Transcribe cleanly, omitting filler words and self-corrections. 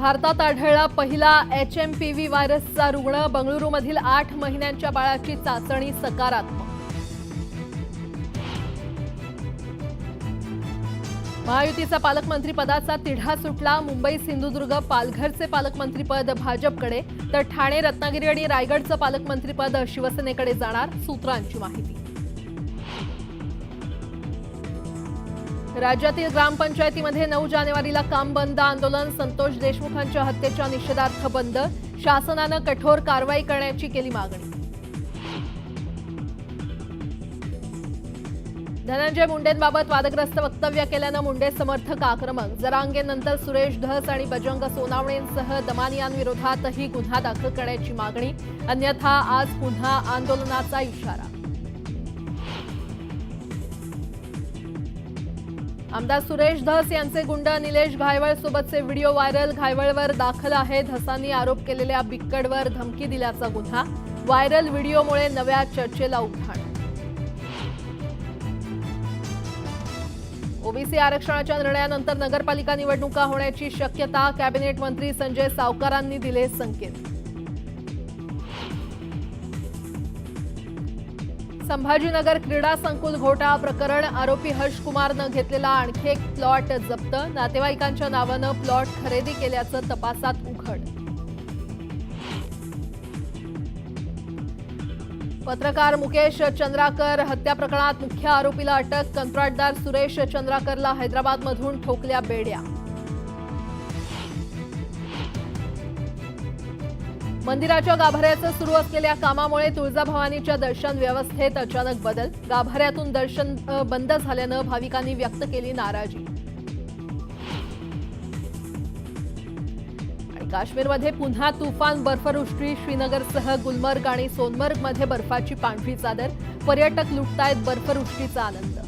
भारतात आढळला पहिला HMPV व्हायरसचा रुग्ण। बंगळुरूमधील 8 महिन्यांच्या बाळाची चाचणी सकारात्मक। महायुतीचा पालकमंत्री पदाचा तिढा सुटला। मुंबई सिंधुदुर्ग पालघरचे पालकमंत्रीपद भाजपकडे, तर ठाणे रत्नागिरी आणि रायगडचं पालकमंत्रीपद शिवसेनेकडे जाणार, सूत्रांची माहिती। राज्यातील ग्रामपंचायतीमध्ये 9 जानेवारीला काम बंद आंदोलन। संतोष देशमुखांच्या हत्येच्या निषेधार्थ बंद। शासनानं कठोर कारवाई करण्याची केली मागणी। धनंजय मुंडेंबाबत वादग्रस्त वक्तव्य केल्यानं मुंडे समर्थक आक्रमक। जरांगेनंतर सुरेश धस आणि बजरंग सोनावणेंसह दमानियांविरोधातही गुन्हा दाखल करण्याची मागणी। अन्यथा आज पुन्हा आंदोलनाचा इशारा। आमदार सुरेश धस यांचे गुंड निलेश घायवळ सोबतचे व्हिडिओ व्हायरल। घायवळवर दाखल आहे धसांनी आरोप केलेल्या बिक्कडवर धमकी दिल्याचा गुन्हा। व्हायरल व्हिडिओमुळे नव्या चर्चेला उधाण। ओबीसी आरक्षणाच्या निर्णयानंतर नगरपालिका निवडणुका होण्याची शक्यता। कॅबिनेट मंत्री संजय सावकारांनी दिले संकेत। संभाजीनगर क्रीडा संकुल घोटाळा प्रकरण। आरोपी हर्ष कुमारनं घेतलेला आणखी एक प्लॉट जप्त। नातेवाईकांच्या नावानं प्लॉट खरेदी केल्याचं तपासात उघड। पत्रकार मुकेश चंद्राकर हत्या प्रकरणात मुख्य आरोपीला अटक। कंत्राटदार सुरेश चंद्राकरला हैदराबादमधून ठोकल्या बेड्या। मंदिराच्या गाभाऱ्याचं सुरू असलेल्या कामामुळे तुळजाभवानीच्या दर्शन व्यवस्थेत अचानक बदल। गाभाऱ्यातून दर्शन बंद झाल्यानं भाविकांनी व्यक्त केली नाराजी। आणि काश्मीरमध्ये पुन्हा तुफान बर्फवृष्टी। श्रीनगरसह गुलमर्ग आणि सोनमर्गमध्ये बर्फाची पांढरी चादर। पर्यटक लुटतायत बर्फवृष्टीचा आनंद।